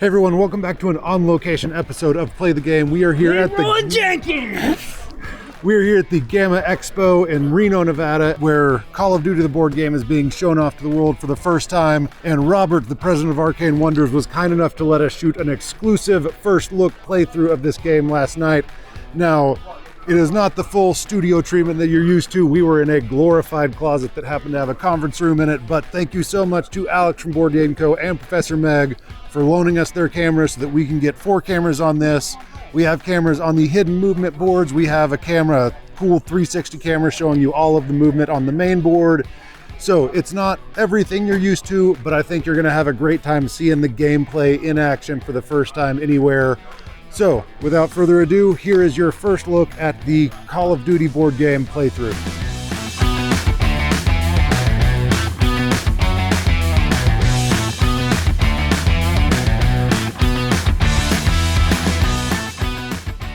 Hey everyone, welcome back to an on-location episode of Play the Game. We are here at the GAMA Expo in Reno, Nevada, where Call of Duty the board game is being shown off to the world for the first time. And Robert, the president of Arcane Wonders, was kind enough to let us shoot an exclusive first look playthrough of this game last night. Now, it is not the full studio treatment that you're used to. We were in a glorified closet that happened to have a conference room in it, but thank you so much to Alex from Board Game Co. and Professor Meg for loaning us their cameras so that we can get 4 cameras on this. We have cameras on the hidden movement boards. We have a cool 360 camera showing you all of the movement on the main board. So it's not everything you're used to, but I think you're gonna have a great time seeing the gameplay in action for the first time anywhere. So without further ado, here is your first look at the Call of Duty board game playthrough.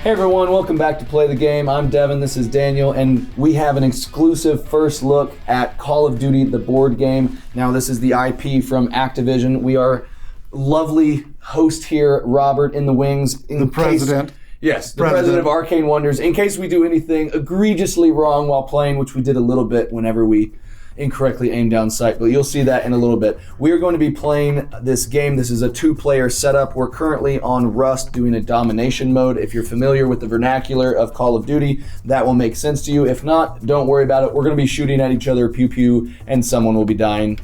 Hey everyone, welcome back to Play the Game. I'm Devin, this is Daniel, and we have an exclusive first look at Call of Duty, the board game. Now this is the IP from Activision. We are lovely host here, Robert in the wings. The president. Yes, the president of Arcane Wonders. In case we do anything egregiously wrong while playing, which we did a little bit whenever we incorrectly aimed down sight, but you'll see that in a little bit. We are going to be playing this game. This is a 2-player setup. We're currently on Rust doing a domination mode. If you're familiar with the vernacular of Call of Duty, that will make sense to you. If not, don't worry about it. We're going to be shooting at each other, pew pew, and someone will be dying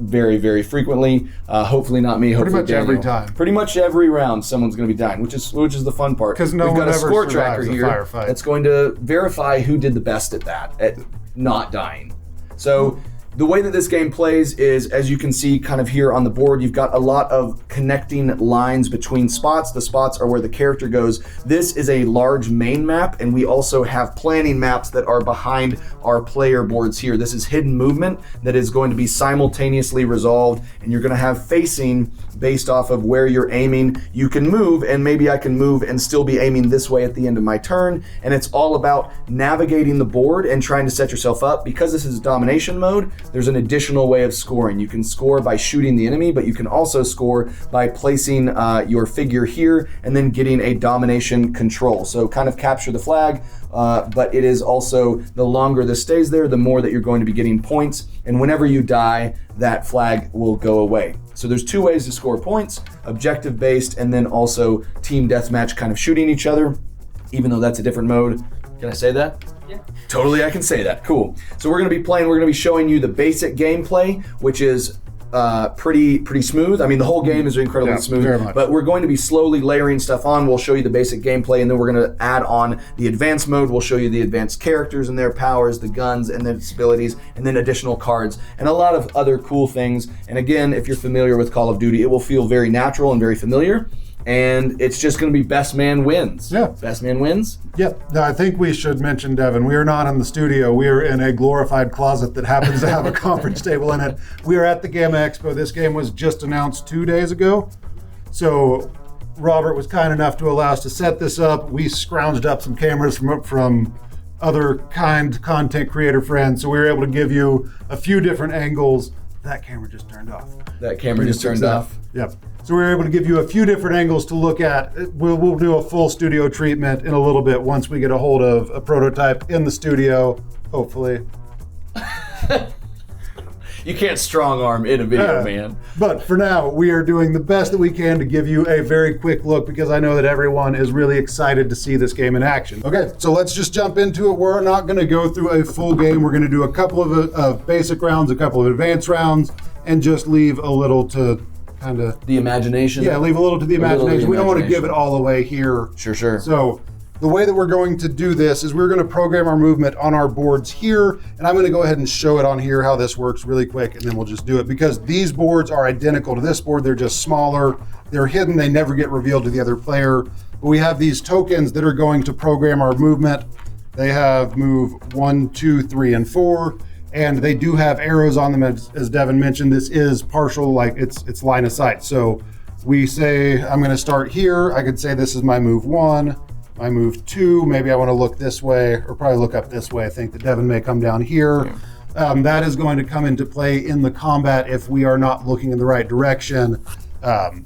very, very frequently. Hopefully not me. Pretty hopefully much Daniel. every time. Pretty much every round, someone's going to be dying, which is the fun part. Because no We've one got a ever score tracker survives a here firefight. that's going to verify who did the best at that, at not dying. So the way that this game plays is, as you can see kind of here on the board, you've got a lot of connecting lines between spots. The spots are where the character goes. This is a large main map, and we also have planning maps that are behind our player boards here. This is hidden movement that is going to be simultaneously resolved, and you're going to have facing based off of where you're aiming. You can move, and maybe I can move and still be aiming this way at the end of my turn, and it's all about navigating the board and trying to set yourself up. Because this is domination mode, there's an additional way of scoring. You can score by shooting the enemy, but you can also score by placing your figure here and then getting a domination control. So kind of capture the flag, but it is also, the longer this stays there, the more that you're going to be getting points, and whenever you die, that flag will go away. So there's 2 ways to score points, objective based, and then also team deathmatch kind of shooting each other, even though that's a different mode. Can I say that? Yeah. Totally, I can say that. Cool. So we're going to be showing you the basic gameplay, which is pretty smooth. I mean, the whole game is incredibly smooth, very much. but we're going to be slowly layering stuff on. We'll show you the basic gameplay, and then we're going to add on the advanced mode. We'll show you the advanced characters and their powers, the guns and their abilities, and then additional cards, and a lot of other cool things. And again, if you're familiar with Call of Duty, it will feel very natural and very familiar. And it's just going to be best man wins. Yeah. Best man wins? Yep. Now, I think we should mention, Devin, we are not in the studio. We are in a glorified closet that happens to have a conference table in it. We are at the GAMA Expo. This game was just announced 2 days ago. So Robert was kind enough to allow us to set this up. We scrounged up some cameras from other kind content creator friends. So we were able to give you a few different angles. That camera just turned off. That camera just turned off. Yep. So we were able to give you a few different angles to look at. We'll do a full studio treatment in a little bit once we get a hold of a prototype in the studio, hopefully. You can't strong arm in a video, man. But for now, we are doing the best that we can to give you a very quick look because I know that everyone is really excited to see this game in action. Okay, so let's just jump into it. We're not going to go through a full game. We're going to do a couple of basic rounds, a couple of advanced rounds, and just leave a little to kind of... The imagination? Yeah, leave a little to the imagination. We don't want to give it all away here. Sure. So the way that we're going to do this is we're going to program our movement on our boards here, and I'm going to go ahead and show it on here how this works really quick, and then we'll just do it because these boards are identical to this board. They're just smaller. They're hidden. They never get revealed to the other player. But we have these tokens that are going to program our movement. They have move 1, 2, 3, and 4. And they do have arrows on them, as Devin mentioned. This is partial, like it's line of sight. So we say, I'm going to start here. I could say this is my move 1, my move 2. Maybe I want to look this way, or probably look up this way. I think that Devin may come down here. Yeah. That is going to come into play in the combat if we are not looking in the right direction.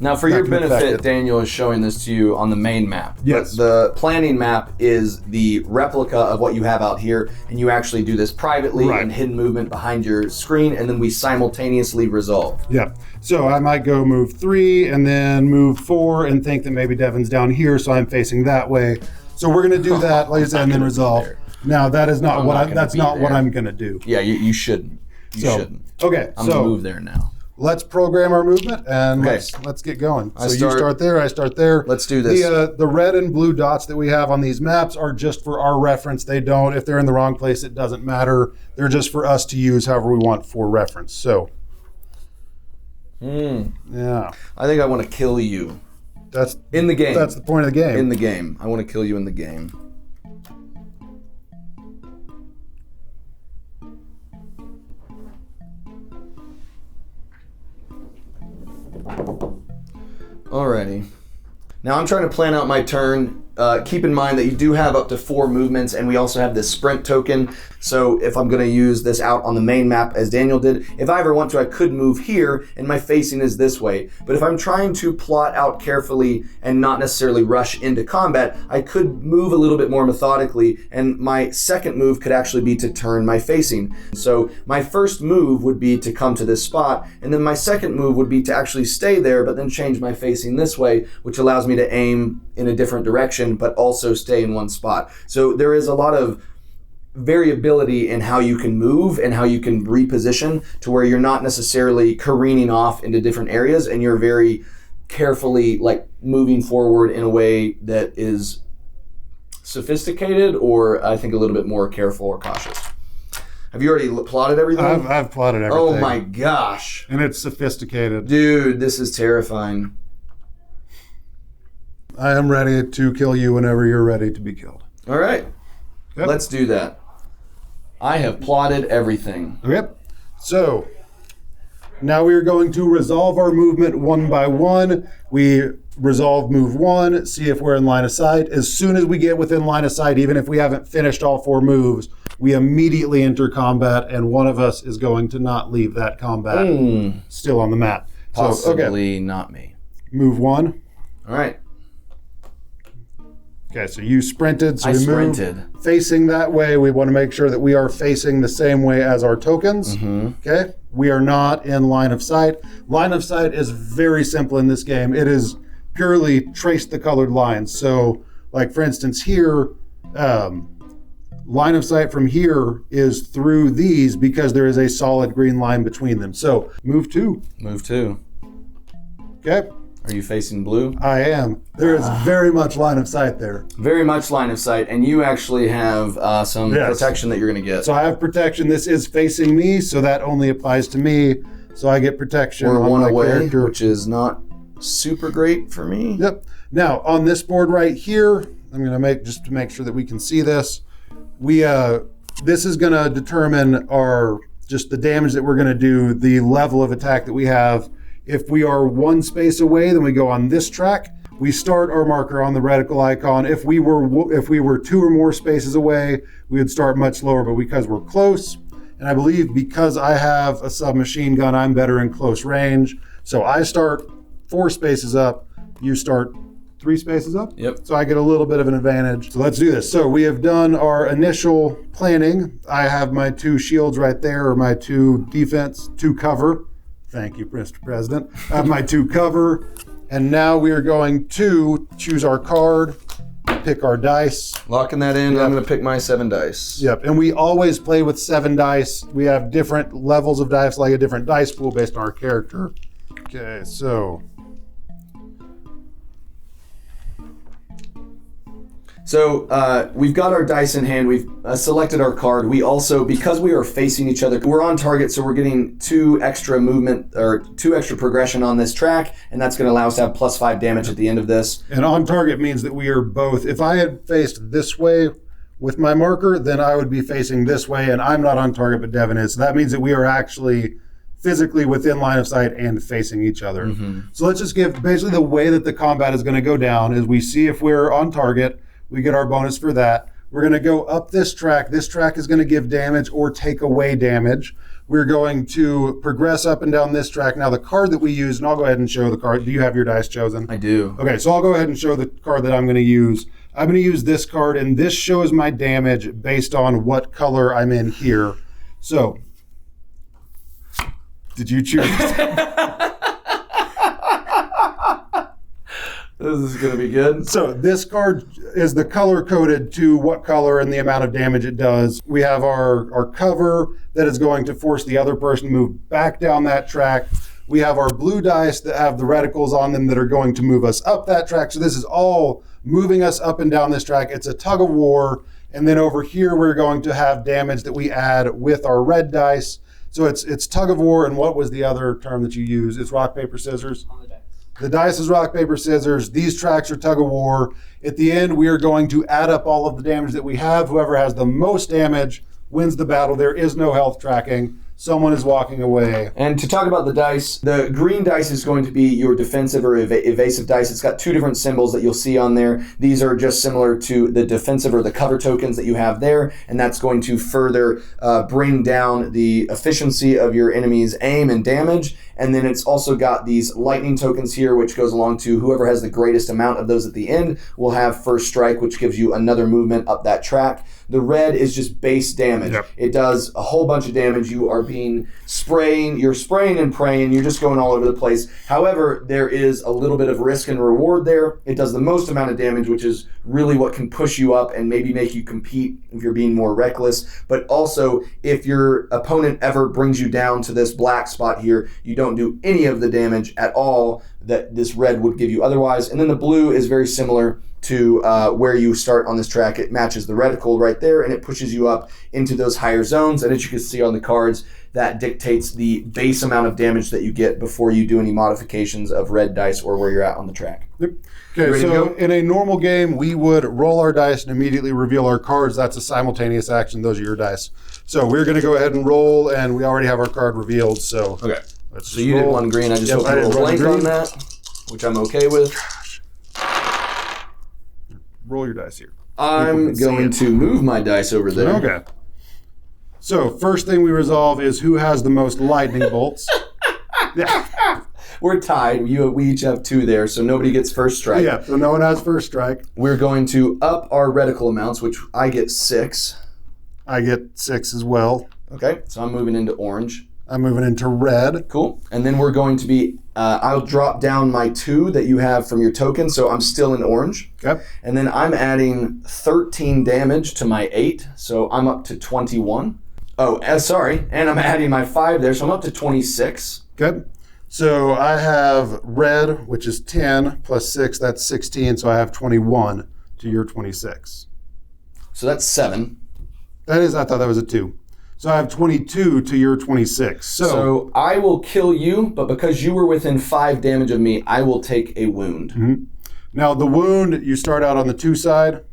Now, for your benefit, Daniel is showing this to you on the main map. Yes. But the planning map is the replica of what you have out here, and you actually do this privately and hidden movement behind your screen, and then we simultaneously resolve. Yeah. So I might go move 3 and then move 4 and think that maybe Devin's down here, so I'm facing that way. So we're going to do that, like I said, and then resolve. Now, that is not what I'm going to do. Yeah, you shouldn't. You shouldn't. Okay, I'm going to move there now. Let's program our movement and let's get going. So you start there, I start there. Let's do this. The red and blue dots that we have on these maps are just for our reference. They don't, if they're in the wrong place, it doesn't matter. They're just for us to use however we want for reference. So, yeah. I think I want to kill you. That's in the game. That's the point of the game. In the game. I want to kill you in the game. Alrighty. Now I'm trying to plan out my turn. Keep in mind that you do have up to 4 movements, and we also have this sprint token. So if I'm going to use this out on the main map as Daniel did, if I ever want to, I could move here, and my facing is this way. But if I'm trying to plot out carefully and not necessarily rush into combat, I could move a little bit more methodically, and my second move could actually be to turn my facing. So my first move would be to come to this spot, and then my second move would be to actually stay there, but then change my facing this way, which allows me to aim in a different direction, but also stay in one spot. So there is a lot of variability in how you can move and how you can reposition to where you're not necessarily careening off into different areas, and you're very carefully like moving forward in a way that is sophisticated, or I think a little bit more careful or cautious. Have you already plotted everything? I've plotted everything. Oh my gosh. And it's sophisticated. Dude, this is terrifying. I am ready to kill you whenever you're ready to be killed. All right. Yep. Let's do that. I have plotted everything. Yep. So now we are going to resolve our movement one by one. We resolve move 1, see if we're in line of sight. As soon as we get within line of sight, even if we haven't finished all 4 moves, we immediately enter combat, and one of us is going to not leave that combat still on the map. Possibly not me. Move 1. All right. Okay, so you sprinted. So I we sprinted. Moved facing that way. We want to make sure that we are facing the same way as our tokens. Okay, we are not in line of sight. Line of sight is very simple in this game. It is purely trace the colored lines. So, like for instance here, line of sight from here is through these because there is a solid green line between them. So, move 2. Move 2. Okay. Are you facing blue? I am. There is very much line of sight there. Very much line of sight, and you actually have some protection that you're going to get. So I have protection. This is facing me, so that only applies to me. So I get protection We're on one my away, character, which is not super great for me. Yep. Now on this board right here, I'm going to just to make sure that we can see this. This is going to determine just the damage that we're going to do, the level of attack that we have. If we are 1 space away, then we go on this track. We start our marker on the reticle icon. If we were 2 or more spaces away, we would start much lower, but because we're close, and I believe because I have a submachine gun, I'm better in close range. So I start 4 spaces up, you start 3 spaces up. Yep. So I get a little bit of an advantage. So let's do this. So we have done our initial planning. I have my 2 shields right there, or my 2 defense, 2 cover. Thank you, Mr. President. I have my 2 cover, and now we are going to choose our card, pick our dice. Locking that in, I'm going to pick my 7 dice. Yep, and we always play with 7 dice. We have different levels of dice, like a different dice pool based on our character. Okay, so... So we've got our dice in hand. We've selected our card. We also, because we are facing each other, we're on target, so we're getting 2 extra movement or 2 extra progression on this track, and that's going to allow us to have +5 damage at the end of this. And on target means that we are both. If I had faced this way with my marker, then I would be facing this way, and I'm not on target, but Devin is. So that means that we are actually physically within line of sight and facing each other. So let's just give, basically the way that the combat is going to go down is we see if we're on target. We get our bonus for that. We're going to go up this track. This track is going to give damage or take away damage. We're going to progress up and down this track. Now, the card that we use, and I'll go ahead and show the card. Do you have your dice chosen? I do. Okay, so I'll go ahead and show the card that I'm going to use. I'm going to use this card, and this shows my damage based on what color I'm in here. So, did you choose? This is going to be good. So this card is the color coded to what color and the amount of damage it does. We have our cover that is going to force the other person to move back down that track. We have our blue dice that have the reticles on them that are going to move us up that track. So this is all moving us up and down this track. It's a tug of war. And then over here, we're going to have damage that we add with our red dice. So it's tug of war. And what was the other term that you use? It's rock, paper, scissors. On the dice. The dice is rock, paper, scissors. These tracks are tug of war. At the end, we are going to add up all of the damage that we have. Whoever has the most damage wins the battle. There is no health tracking. Someone is walking away. And to talk about the dice, the green dice is going to be your defensive or evasive dice. It's got two different symbols that you'll see on there. These are just similar to the defensive or the cover tokens that you have there, and that's going to further bring down the efficiency of your enemy's aim and damage. And then it's also got these lightning tokens here, which goes along to whoever has the greatest amount of those at the end will have first strike, which gives you another movement up that track. The red is just base damage. Yep. It does a whole bunch of damage. You are you're spraying and praying. You're just going all over the place. However, there is a little bit of risk and reward there. It does the most amount of damage, which is really what can push you up and maybe make you compete if you're being more reckless. But also, if your opponent ever brings you down to this black spot here, you don't do any of the damage at all that this red would give you otherwise. And then the blue is very similar to where you start on this track. It matches the reticle right there, and it pushes you up into those higher zones. And as you can see on the cards, that dictates the base amount of damage that you get before you do any modifications of red dice or where you're at on the track. Yep. Okay, so in a normal game, we would roll our dice and immediately reveal our cards. That's a simultaneous action. Those are your dice. So we're going to go ahead and roll, and we already have our card revealed. So okay. Let's so you did one green. I just hope you roll blank on that, which I'm okay with. Roll your dice here. I'm going to move my dice over there. Okay. So first thing we resolve is who has the most lightning bolts. Yeah. We're tied. We each have 2 there, so nobody gets first strike. Yeah, so no one has first strike. We're going to up our reticle amounts, which I get 6. I get 6 as well. Okay, so I'm moving into orange. I'm moving into red. Cool. And then we're going to be, I'll drop down my 2 that you have from your token, so I'm still in orange. Okay. And then I'm adding 13 damage to my 8, so I'm up to 21. Oh, sorry, and I'm adding my 5 there, so I'm up to 26. Good. So I have red, which is 10, plus 6, that's 16, so I have 21 to your 26. So that's 7. That is, I thought that was a 2. So I have 22 to your 26. So I will kill you, but because you were within 5 damage of me, I will take a wound. Mm-hmm. Now the wound, you start out on the 2 side.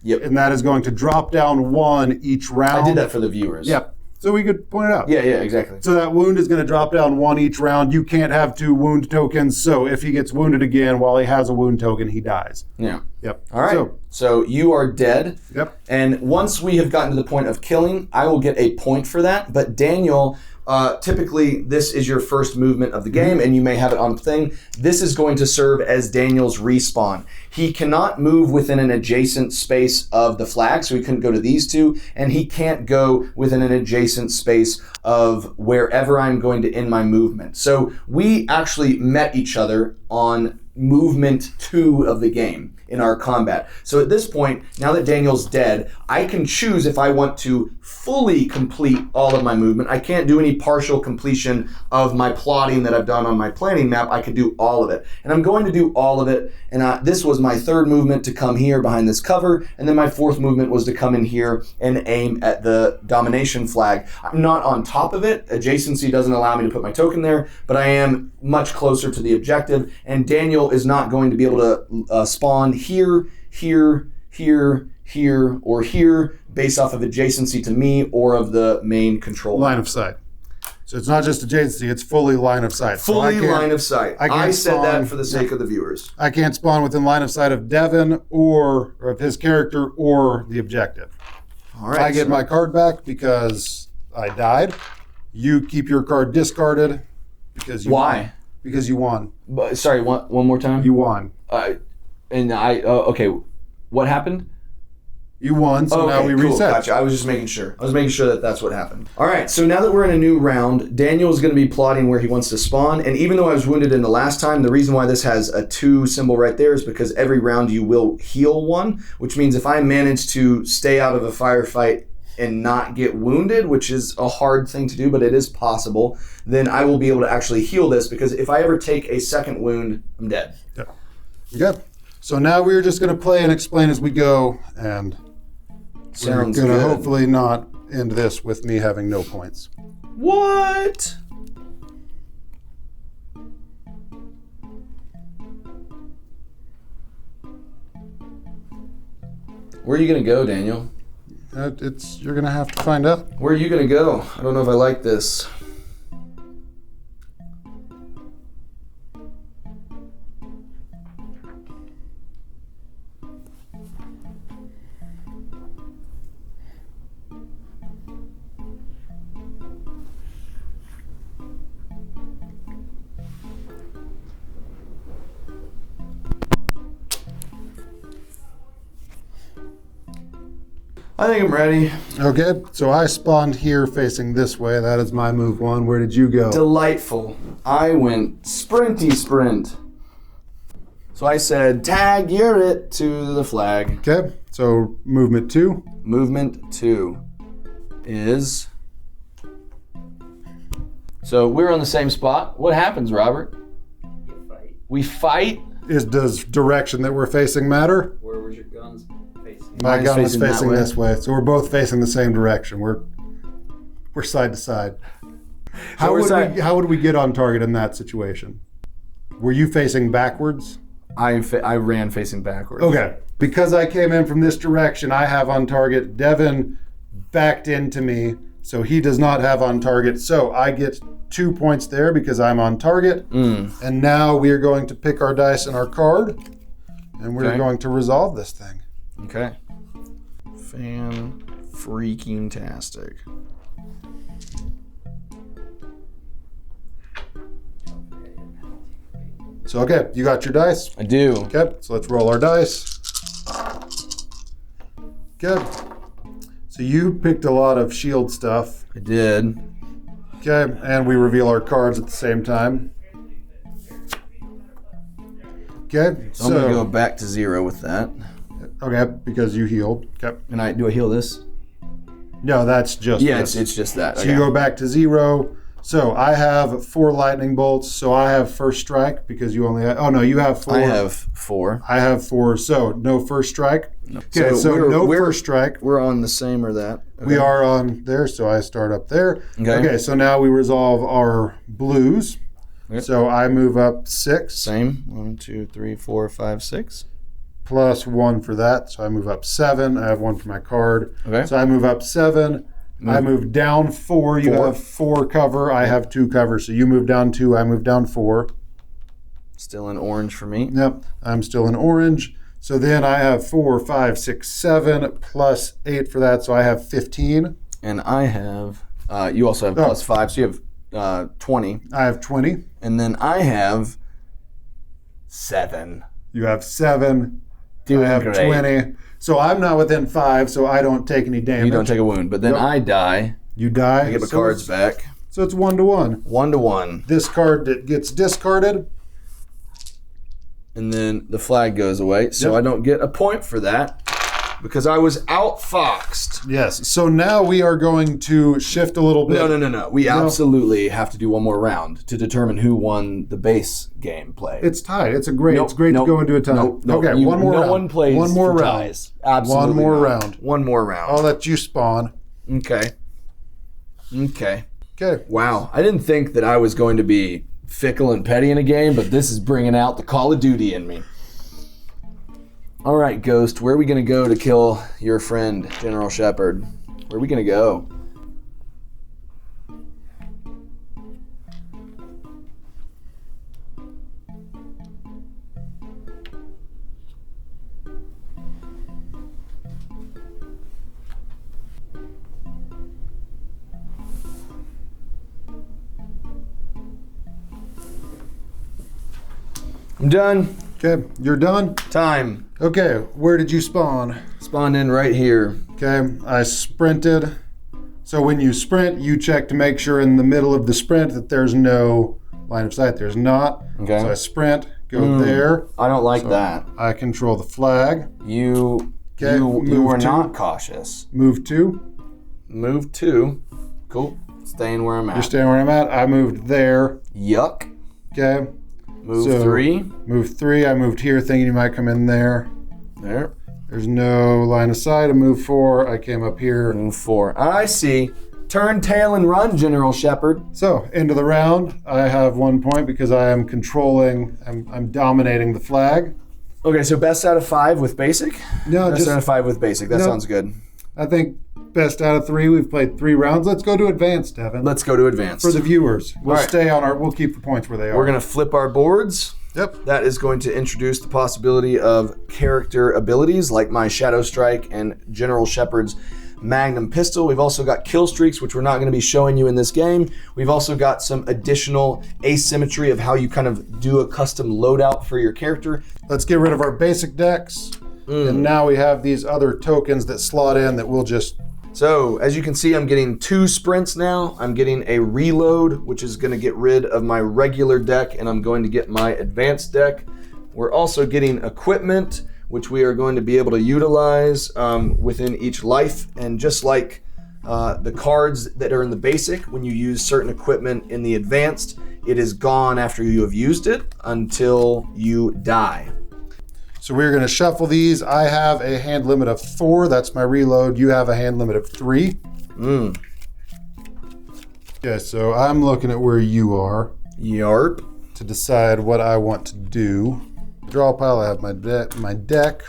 Yep. And that is going to drop down 1 each round. I did that for the viewers. Yep. So we could point it out. Yeah, exactly. So that wound is going to drop down 1 each round. You can't have 2 wound tokens. So if he gets wounded again while he has a wound token, he dies. Yeah. Yep. All right. So you are dead. Yep. And once we have gotten to the point of killing, I will get a point for that. But Daniel, typically this is your first movement of the game, and you may have it on the thing. This is going to serve as Daniel's respawn. He cannot move within an adjacent space of the flag, so he couldn't go to these 2, and he can't go within an adjacent space of wherever I'm going to end my movement. So we actually met each other on movement 2 of the game in our combat. So at this point, now that Daniel's dead, I can choose if I want to fully complete all of my movement. I can't do any partial completion of my plotting that I've done on my planning map. I could do all of it. And I'm going to do all of it. And this was my 3rd movement to come here behind this cover. And then my 4th movement was to come in here and aim at the domination flag. I'm not on top of it. Adjacency doesn't allow me to put my token there, but I am much closer to the objective. And Daniel is not going to be able to spawn here, or here based off of adjacency to me or of the main control. Line of sight. So it's not just adjacency, it's fully line of sight. Fully line of sight. I said that for the sake of the viewers. I can't spawn within line of sight of Devin or of his character or the objective. All right. I get my card back because I died. You keep your card discarded because you Why? won. Because you won. Sorry, one more time. You won. Okay. What happened? You won, so now we cool. reset. Gotcha. I was just making sure. I was making sure that that's what happened. All right, so now that we're in a new round, Daniel is going to be plotting where he wants to spawn. And even though I was wounded in the last time, the reason why this has a 2 symbol right there is because every round you will heal 1, which means if I manage to stay out of a firefight and not get wounded, which is a hard thing to do, but it is possible, then I will be able to actually heal this, because if I ever take a second wound, I'm dead. Yeah. Good. So now we're just going to play and explain as we go, and Sounds we're going to good. hopefully not end this with me having no points. What? Where are you going to go, Daniel? You're going to have to find out. Where are you going to go? I don't know if I like this. I think I'm ready. Okay, so I spawned here facing this way. That is my move 1. Where did you go? Delightful. I went sprinty sprint. So I said, tag, you're it, to the flag. Okay, so movement 2. Movement 2 is... So we're on the same spot. What happens, Robert? You fight. We fight? Does direction that we're facing matter? Where was your guns facing? My Mine's gun is facing that facing way. this way, so we're both facing the same direction. We're side to side. How would we get on target in that situation? Were you facing backwards? I ran facing backwards. Okay, because I came in from this direction, I have on target. Devin backed into me, so he does not have on target. So I get 2 points there because I'm on target. And now we are going to pick our dice and our card, and we're Okay. going to resolve this thing. Okay. Fan-freaking-tastic. So, okay, you got your dice? I do. Okay, so let's roll our dice. Okay. So you picked a lot of shield stuff. I did. Okay, and we reveal our cards at the same time. Okay, So I'm gonna go back to 0 with that. okay, because you healed. Okay. And do I heal this? No, that's just Yeah, this. it's just that. So Okay. you go back to 0. So I have 4 lightning bolts. So I have first strike because you only have. Oh no, you have 4. I have 4. I have 4. So no first strike. Okay, so no first strike. We're on the same or that. We Okay. are on there, so I start up there. Okay. So now we resolve our blues. Yep. So I move up 6 Same. 1, 2, 3, 4, 5, 6. plus 1 for that. So I move up 7. I have 1 for my card. Okay. So I move up 7. I move down 4. You 4. have 4 cover. I have 2 cover. So you move down 2. I move down 4. Still in orange for me. Yep. I'm still in orange. So then I have 4, 5, 6, 7 plus 8 for that. So I have 15. And I have. You also have plus 5, so you have 20. I have 20. And then I have 7. You have 7. Doing I have great. 20. So I'm not within 5, so I don't take any damage. You don't take a wound, but then Yep. I die. You die. I get my so cards it's- back. So it's 1-1. 1-1. This card that gets discarded. And then the flag goes away, so Yep. I don't get a point for that because I was outfoxed. Yes. So now we are going to shift a little bit. No. We absolutely have to do one more round to determine who won the base game play. It's tied. It's great Nope, to go into a tie. Nope. Okay, one more no round. one plays One more for round. ties. Absolutely One more not. round. One more round. I'll let you spawn. Okay. Okay. Wow. I didn't think that I was going to be fickle and petty in a game, but this is bringing out the Call of Duty in me. All right, Ghost, where are we going to go to kill your friend, General Shepard? Where are we going to go? I'm done. Okay, you're done? Time. Okay, where did you spawn? Spawned in right here. Okay, I sprinted. So when you sprint, you check to make sure in the middle of the sprint that there's no line of sight. There's not. Okay. So I sprint, go there. I don't like So that. I control the flag. You move were to. not cautious. Move 2. Move 2. Cool. Staying where I'm at. You're staying where I'm at. I moved there. Yuck. Okay. Move So, 3. Move 3. I moved here thinking you might come in there. There. There's no line of sight. I moved 4. I came up here. Move 4. I see. Turn, tail, and run, General Shepard. So, end of the round. I have 1 point because I am controlling, I'm dominating the flag. Okay, so best out of 5 with basic? No, Best out of 5 with basic. That No. sounds good. I think best out of 3. We've played 3 rounds. Let's go to advanced, Devin. Let's go to advanced. For the viewers. We'll All right. stay on we'll keep the points where they are. We're going to flip our boards. Yep. That is going to introduce the possibility of character abilities like my Shadow Strike and General Shepard's Magnum Pistol. We've also got kill streaks, which we're not going to be showing you in this game. We've also got some additional asymmetry of how you kind of do a custom loadout for your character. Let's get rid of our basic decks. And now we have these other tokens that slot in that we'll just... So, as you can see, I'm getting 2 sprints now. I'm getting a reload, which is going to get rid of my regular deck, and I'm going to get my advanced deck. We're also getting equipment, which we are going to be able to utilize within each life. And just like the cards that are in the basic, when you use certain equipment in the advanced, it is gone after you have used it until you die. So we're going to shuffle these. I have a hand limit of 4. That's my reload. You have a hand limit of 3. Okay, so I'm looking at where you are Yarp. to decide what I want to do. Draw pile, I have my deck.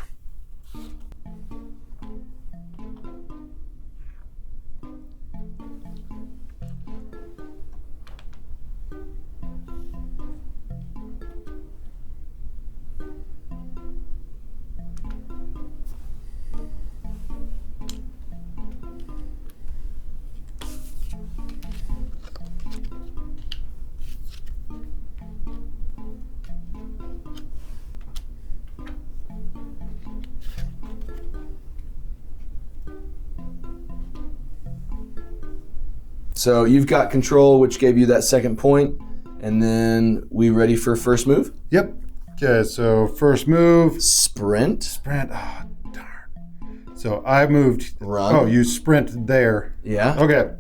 So you've got control, which gave you that second point. And then we ready for first move? Yep. Okay, so first move. Sprint. Sprint. Oh, darn. So I moved. Run. Oh, you sprint there. Yeah. Okay.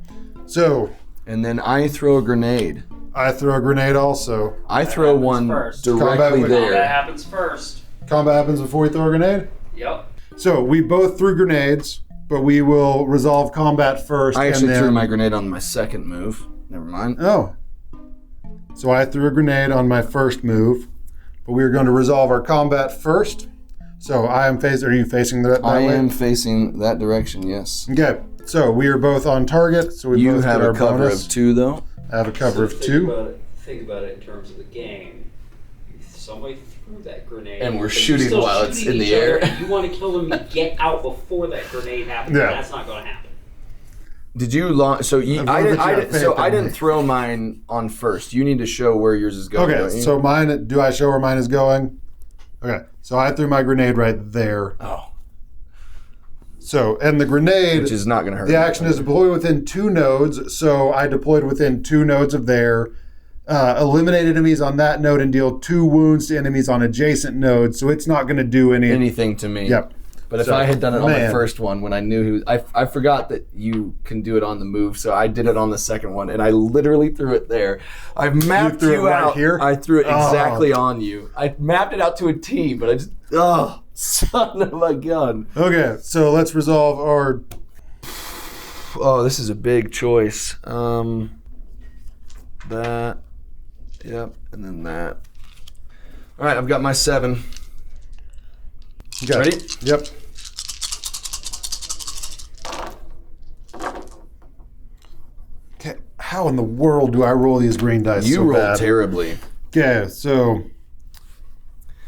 So And then I throw a grenade. I throw a grenade also. I throw one first. directly Combat with- That there. happens first. Combat happens before you throw a grenade. Yep. So we both threw grenades, but we will resolve combat first. I actually and then... threw my grenade on my second move. Never mind. Oh. So I threw a grenade on my first move, but we are going to resolve our combat first. So I am facing. Are you facing that I way? am facing that direction, yes. Okay. So we are both on target. So we You both have get a our cover bonus. of 2, though. I have a cover of 2. Think about it in terms of the game. Somebody threw that grenade. And we're but shooting you're still while it's shooting in the each other, air. and you want to kill them and get out before that grenade happens. Yeah. That's not going to happen. Did you launch? So you, I love that you have faith so in I didn't me. throw mine on first. You need to show where yours is going. don't Okay. you? So mine. Do I show where mine is going? Okay. So I threw my grenade right there. Oh, So and the grenade. which is not going to hurt. The action is deploy within 2 nodes, so I deployed within 2 nodes of there. Eliminate enemies on that node and deal 2 wounds to enemies on adjacent nodes, so it's not going to do anything to me. Yep. But if So, I had done it on the man. first one when I knew who, I forgot that you can do it on the move, so I did it on the second one, and I literally threw it there. I mapped threw it you right out. here? I threw it Oh. exactly on you. I mapped it out to a T, but I just, son of a gun. Okay, so let's resolve our. Oh, this is a big choice. That, yep, and then that. All right, I've got my 7. Okay. Ready? Yep. Okay, how in the world do I roll these green dice You so rolled bad? terribly. Okay, so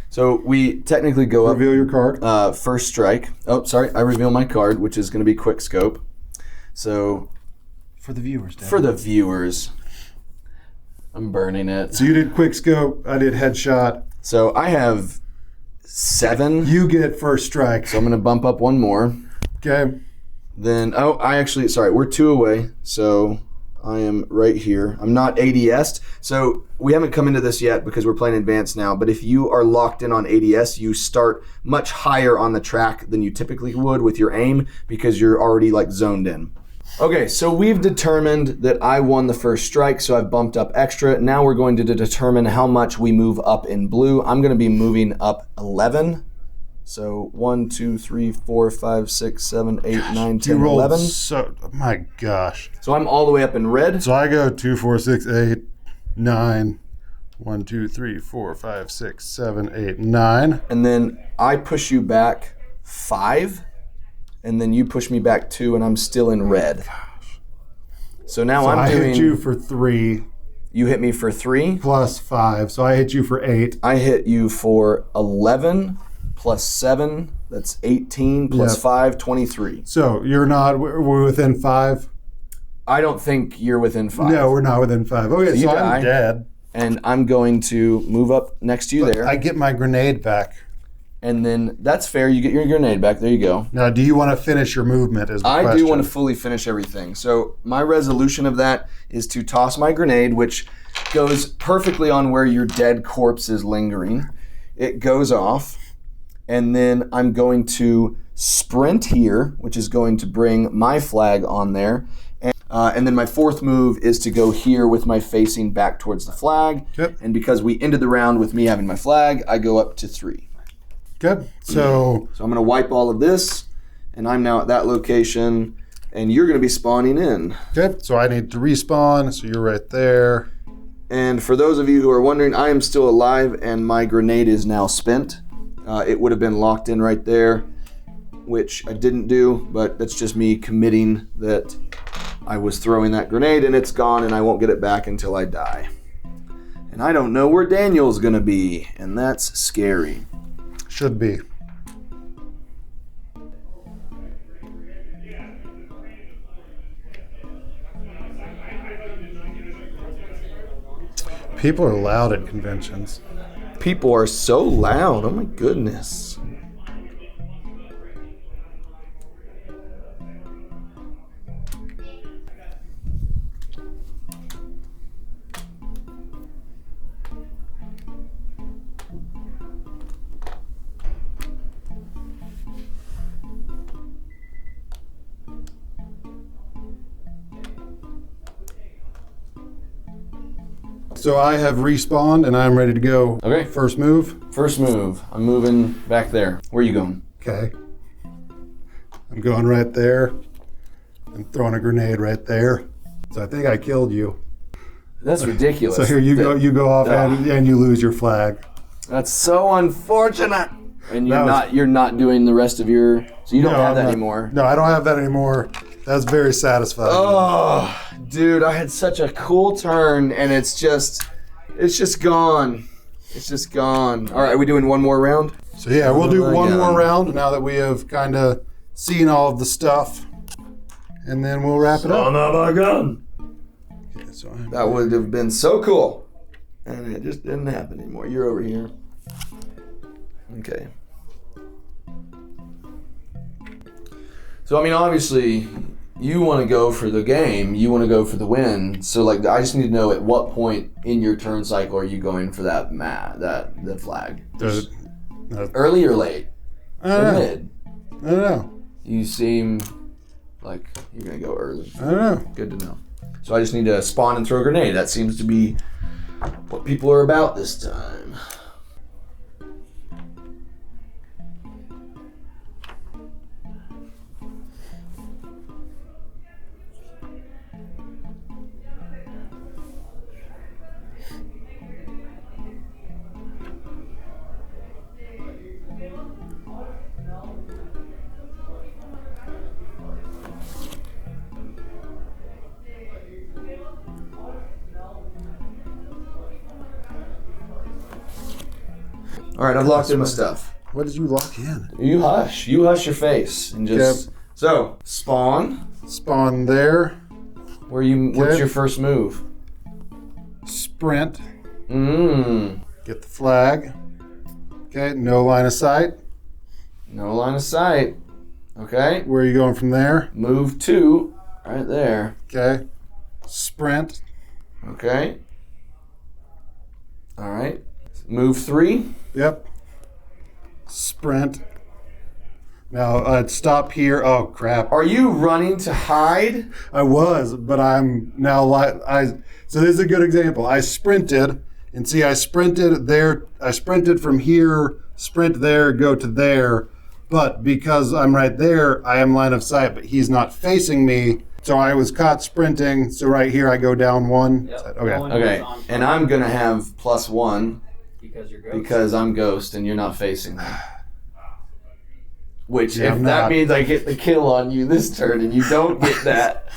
So we technically go up. reveal your card. First strike. Oh, sorry. I reveal my card, which is going to be quick scope. So For the viewers, Dan. for the viewers, I'm burning it. So you did quick scope, I did headshot. So I have 7. You get first strike. So I'm going to bump up one more. Okay. Then, we're 2 away. So I am right here. I'm not ADS'd. So we haven't come into this yet because we're playing advanced now. But if you are locked in on ADS, you start much higher on the track than you typically would with your aim because you're already like zoned in. Okay, so we've determined that I won the first strike, so I've bumped up extra. Now we're going to determine how much we move up in blue. I'm going to be moving up 11. So 1, 2, 3, 4, 5, 6, 7, 8, 9, 10, 11. So, my gosh. So I'm all the way up in red. So I go 2, 4, 6, 8, 9. 1, 2, 3, 4, 5, 6, 7, 8, 9. And then I push you back 5. And then you push me back 2, and I'm still in red. So now I hit you for 3. You hit me for 3. Plus 5. So I hit you for 8. I hit you for 11 plus 7. That's 18 plus 5, 23. So we're within 5? I don't think you're within 5. No, we're not within 5. Okay, so I'm dead. And I'm going to move up next to you there. I get my grenade back. And then that's fair. You get your grenade back. There you go. Now, do you want to finish your movement? I do want to fully finish everything. So my resolution of that is to toss my grenade, which goes perfectly on where your dead corpse is lingering. It goes off. And then I'm going to sprint here, which is going to bring my flag on there. And then my 4th move is to go here with my facing back towards the flag. Yep. And because we ended the round with me having my flag, I go up to 3. Good. So I'm going to wipe all of this, and I'm now at that location, and you're going to be spawning in. Good. So I need to respawn, so you're right there. And for those of you who are wondering, I am still alive, and my grenade is now spent. It would have been locked in right there, which I didn't do, but that's just me committing that I was throwing that grenade, and it's gone, and I won't get it back until I die. And I don't know where Daniel's going to be, and that's scary. Should be. People are loud at conventions. People are so loud. Oh my goodness. So I have respawned and I'm ready to go. Okay. First move. First move. I'm moving back there. Where are you going? Okay. I'm going right there. I'm throwing a grenade right there. So I think I killed you. That's ridiculous. So here you go. You go off and you lose your flag. That's so unfortunate. And you're not doing the rest of your. So you don't have that anymore. No, I don't have that anymore. That's very satisfying. Oh, dude, I had such a cool turn, and it's just gone. It's just gone. All right, are we doing one more round? So yeah, we'll do one more round now that we have kind of seen all of the stuff, and then we'll wrap it up. Son of a gun. Okay, so That would have been so cool, and it just didn't happen anymore. You're over here. Okay. So, I mean, obviously, you want to go for the game. You want to go for the win. So, like, I just need to know at what point in your turn cycle are you going for that the flag? Early or late? I don't know. Mid? I don't know. You seem like you're going to go early. I don't know. Good to know. So I just need to spawn and throw a grenade. That seems to be what people are about this time. All right, I've locked in my stuff. What did you lock in? You hush your face and just. Yep. So spawn. Spawn there. What's your first move? Sprint. Mmm. Get the flag. Okay, no line of sight. No line of sight. Okay. Where are you going from there? Move 2, right there. Okay. Sprint. Okay. All right. Move 3. Yep. Sprint. Now, stop here. Oh, crap. Are you running to hide? I was, but I'm now so this is a good example. I sprinted, and see, I sprinted there. I sprinted from here, sprint there, go to there. But because I'm right there, I am line of sight, but he's not facing me. So I was caught sprinting. So right here, I go down 1. Yep. Okay. Okay. And I'm going to have +1 Because you're ghost. because I'm ghost and you're not facing me. Which, Yeah, if I'm that not. means I get the kill on you this turn and you don't get that,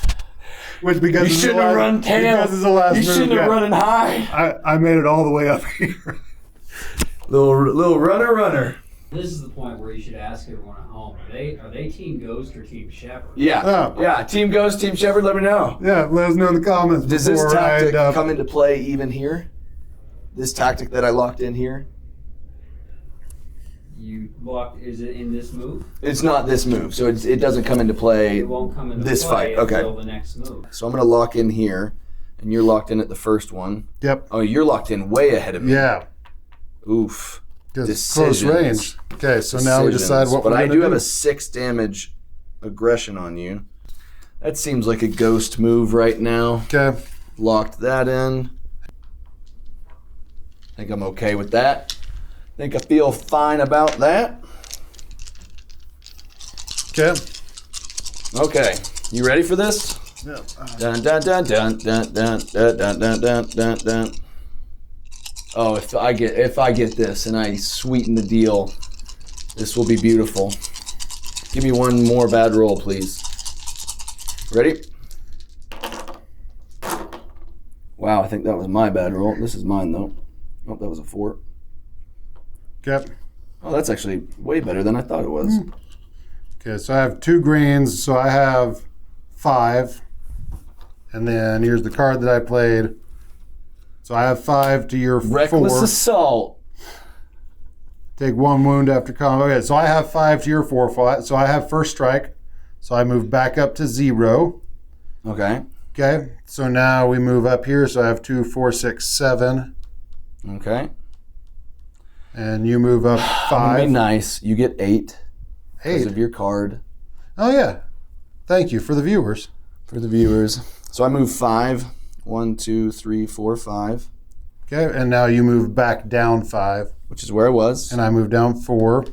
Which because you it's the shouldn't have last- run tail. Because it's the last You move, shouldn't yeah. have run and high. I made it all the way up here. Little runner. This is the point where you should ask everyone at home: Are they Team Ghost or Team Shepherd? Yeah. Oh. Yeah. Team Ghost, Team Shepherd, let me know. Yeah, let us know in the comments. Does this before I tactic end up- come into play even here? This tactic that I locked in here? You locked. Is it in this move? It's not this move, so it doesn't come into play. It won't come into This play fight, okay. until the next move. So I'm going to lock in here, and you're locked in at the first one. Yep. Oh, you're locked in way ahead of me. Yeah. Oof. Because it's close Decisions. range. Okay, so now we decide what But we're I going do to have do. a 6 damage aggression on you. That seems like a ghost move right now. Okay. Locked that in. I think I'm okay with that. I think I feel fine about that. Okay. Okay. You ready for this? Yeah. Dun dun dun dun dun dun dun dun dun dun dun dun. Oh, if I get this and I sweeten the deal, this will be beautiful. Give me one more bad roll, please. Ready? Wow, I think that was my bad roll. This is mine though. Oh, that was a 4. Okay. Oh, that's actually way better than I thought it was. Okay, so I have 2 greens, so I have 5. And then here's the card that I played. So I have 5 to your 4. Reckless assault. Take 1 wound after combat. Okay, so I have 5 to your 4. So I have first strike. So I move back up to 0. Okay. Okay, so now we move up here. So I have 2, 4, 6, 7. Okay. And you move up I'm gonna 5. be nice. You get 8 because 8. of your card. Oh, yeah. Thank you for the viewers. For the viewers. So I move 5. 1, 2, 3, 4, 5. Okay, and now you move back down 5. Which is where I was. And I move down 4.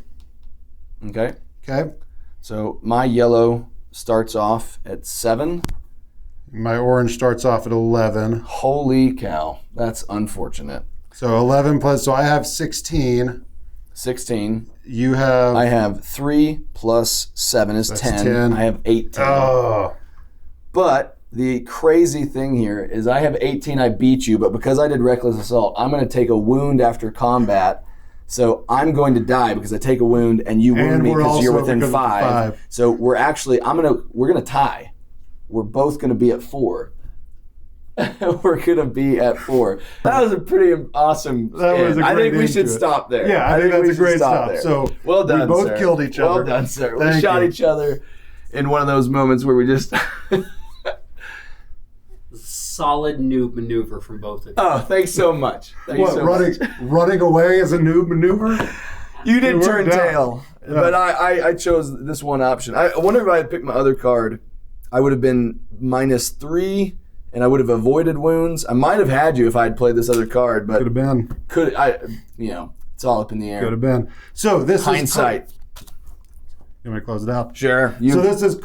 Okay. Okay. So my yellow starts off at 7. My orange starts off at 11. Holy cow. That's unfortunate. So 11 plus, so I have 16. 16. You have... I have 3 plus 7 is That's 10. 10. I have 18. Oh. But the crazy thing here is I have 18, I beat you, but because I did Reckless Assault, I'm going to take a wound after combat. So I'm going to die because I take a wound and you wound And me we're because you're also within because of 5. 5. So we're actually, we're going to tie. We're both going to be at 4. We're going to be at 4. That was a pretty awesome That was a I great think we end should to it. stop there. Yeah, I think we that's a should great stop. there. So well done, we both sir. killed each other. Well done, sir. We Thank shot you. each other in one of those moments where we just... Solid noob maneuver from both of you. Oh, thanks so much. Thank you What, so running, much. running away is a noob maneuver? You did It turn worked out. tail, Yeah. but I chose this one option. I wonder if I had picked my other card, I would have been -3, and I would have avoided wounds. I might have had you if I had played this other card, but Could have been. it's all up in the air. Could have been. So this Hindsight. is... You want me to close it out? Sure. So this is...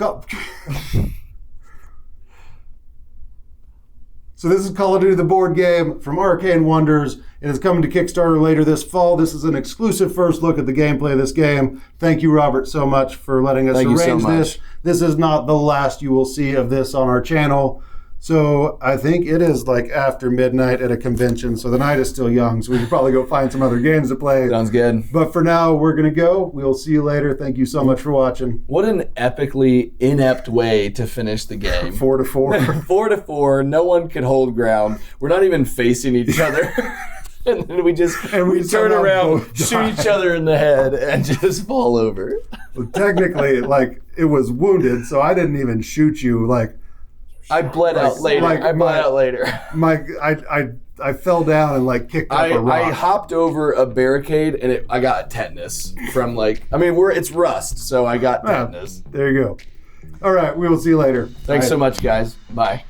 So this is Call of Duty the board game from Arcane Wonders. It is coming to Kickstarter later this fall. This is an exclusive first look at the gameplay of this game. Thank you, Robert, so much for letting us Thank you so arrange much. this. This is not the last you will see of this on our channel. So I think it is like after midnight at a convention. So the night is still young. So we should probably go find some other games to play. Sounds good. But for now, we're going to go. We'll see you later. Thank you so much for watching. What an epically inept way to finish the game. 4-4. 4-4. No one can hold ground. We're not even facing each other. And then we turn somehow around, both shoot die. each other in the head, and just fall over. Well, technically, like, it was wounded, so I didn't even shoot you. Like, I bled out later. I fell down and like kicked up a rock. I hopped over a barricade and I got tetanus from it's rust, so I got tetanus. There you go. All right, we will see you later. Thanks All so right. much, guys. Bye.